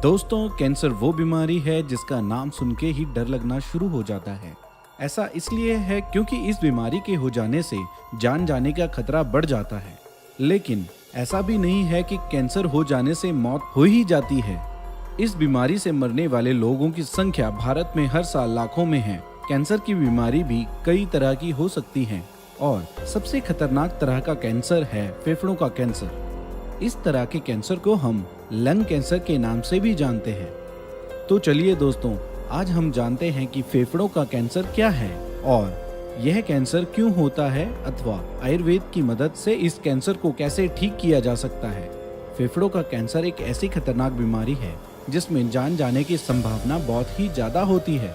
दोस्तों, कैंसर वो बीमारी है जिसका नाम सुन के ही डर लगना शुरू हो जाता है। ऐसा इसलिए है क्योंकि इस बीमारी के हो जाने से जान जाने का खतरा बढ़ जाता है। लेकिन ऐसा भी नहीं है कि कैंसर हो जाने से मौत हो ही जाती है। इस बीमारी से मरने वाले लोगों की संख्या भारत में हर साल लाखों में है। कैंसर की बीमारी भी कई तरह की हो सकती है और सबसे खतरनाक तरह का कैंसर है फेफड़ों का कैंसर। इस तरह के कैंसर को हम लंग कैंसर के नाम से भी जानते हैं। तो चलिए दोस्तों, आज हम जानते हैं कि फेफड़ों का कैंसर क्या है और यह कैंसर क्यों होता है अथवा आयुर्वेद की मदद से इस कैंसर को कैसे ठीक किया जा सकता है। फेफड़ों का कैंसर एक ऐसी खतरनाक बीमारी है जिसमें जान जाने की संभावना बहुत ही ज्यादा होती है।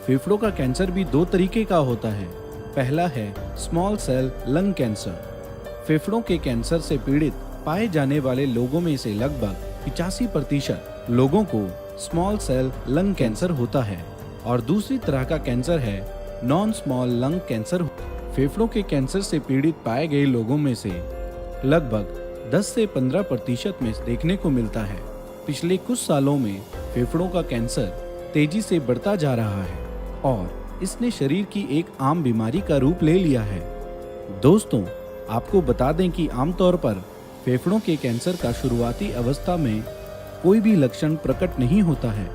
फेफड़ों का कैंसर भी दो तरीके का होता है। पहला है स्मॉल सेल लंग कैंसर। फेफड़ों के कैंसर से पीड़ित पाए जाने वाले लोगों में से लगभग 85% लोगों को स्मॉल सेल लंग कैंसर होता है और दूसरी तरह का कैंसर है नॉन स्मॉल लंग कैंसर। फेफड़ों के कैंसर से पीड़ित पाए गए लोगों में से लगभग 10 से 15% में देखने को मिलता है। पिछले कुछ सालों में फेफड़ों का कैंसर तेजी से बढ़ता जा रहा है और इसने शरीर की एक आम बीमारी का रूप ले लिया है। दोस्तों, आपको बता दें कि आमतौर पर फेफड़ों के कैंसर का शुरुआती अवस्था में कोई भी लक्षण प्रकट नहीं होता है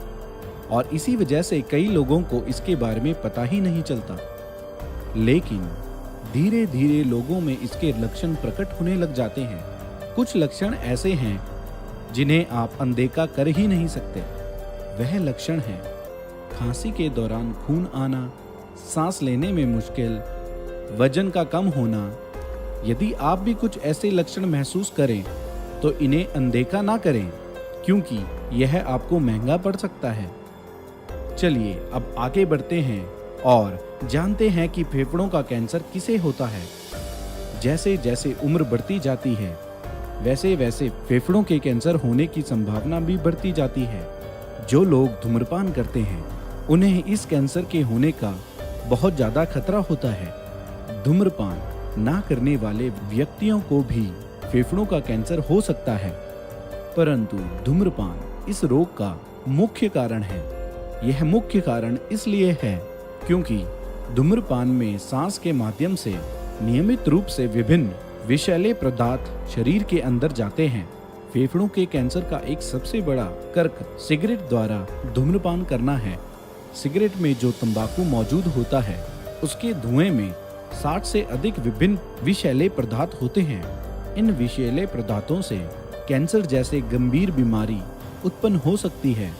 और इसी वजह से कई लोगों को इसके बारे में पता ही नहीं चलता। लेकिन धीरे धीरे लोगों में इसके लक्षण प्रकट होने लग जाते हैं। कुछ लक्षण ऐसे हैं जिन्हें आप अनदेखा कर ही नहीं सकते। वह लक्षण है खांसी के दौरान खून आना, सांस लेने में मुश्किल, वजन का कम होना। यदि आप भी कुछ ऐसे लक्षण महसूस करें तो इन्हें अनदेखा ना करें, क्योंकि यह आपको महंगा पड़ सकता है। चलिए अब आगे बढ़ते हैं और जानते हैं कि फेफड़ों का कैंसर किसे होता है। जैसे जैसे उम्र बढ़ती जाती है वैसे वैसे फेफड़ों के कैंसर होने की संभावना भी बढ़ती जाती है। जो लोग धूम्रपान करते हैं उन्हें इस कैंसर के होने का बहुत ज्यादा खतरा होता है। धूम्रपान ना करने वाले व्यक्तियों को भी फेफड़ों का कैंसर हो सकता है, परंतु धूम्रपान इस रोग का मुख्य कारण है। यह मुख्य कारण इसलिए है क्योंकि धूम्रपान में सांस के माध्यम से नियमित रूप से विभिन्न विषैले पदार्थ शरीर के अंदर जाते हैं। फेफड़ों के कैंसर का एक सबसे बड़ा कर्क सिगरेट द्वारा धूम्रपान करना है। सिगरेट में जो तंबाकू मौजूद होता है उसके धुएं में 60 से अधिक विभिन्न विषैले पदार्थ होते हैं। इन विषैले पदार्थों से कैंसर जैसे गंभीर बीमारी उत्पन्न हो सकती है।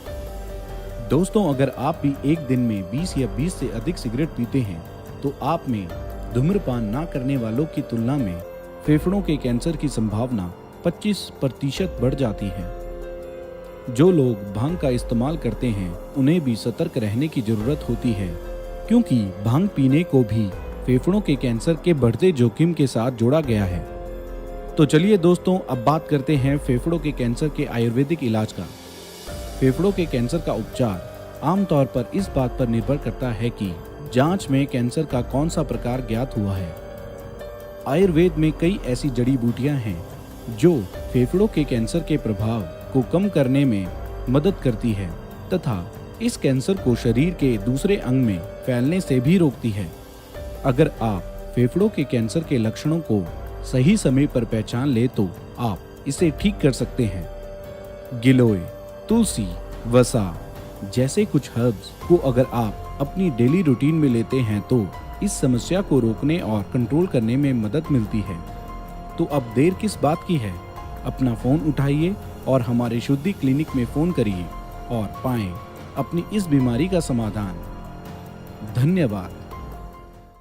दोस्तों, अगर आप भी एक दिन में 20 या 20 से अधिक सिगरेट पीते हैं तो आप में धूम्रपान ना करने वालों की तुलना में फेफड़ों के कैंसर की संभावना 25% बढ़ जाती है। जो लोग भांग का इस्तेमाल करते हैं उन्हें भी सतर्क रहने की जरूरत होती है, क्योंकि भांग पीने को भी फेफड़ों के कैंसर के बढ़ते जोखिम के साथ जोड़ा गया है। तो चलिए दोस्तों, अब बात करते हैं फेफड़ों के कैंसर के आयुर्वेदिक इलाज का। फेफड़ों के कैंसर का उपचार आमतौर पर इस बात पर निर्भर करता है कि जांच में कैंसर का कौन सा प्रकार ज्ञात हुआ है। आयुर्वेद में कई ऐसी जड़ी बूटियां हैं जो फेफड़ों के कैंसर के प्रभाव को कम करने में मदद करती है तथा इस कैंसर को शरीर के दूसरे अंग में फैलने से भी रोकती है। अगर आप फेफड़ों के कैंसर के लक्षणों को सही समय पर पहचान ले तो आप इसे ठीक कर सकते हैं। गिलोय, तुलसी, वसा जैसे कुछ हर्ब्स को अगर आप अपनी डेली रूटीन में लेते हैं तो इस समस्या को रोकने और कंट्रोल करने में मदद मिलती है। तो अब देर किस बात की है, अपना फोन उठाइए और हमारे शुद्धि क्लिनिक में फोन करिए और पाएं अपनी इस बीमारी का समाधान। धन्यवाद।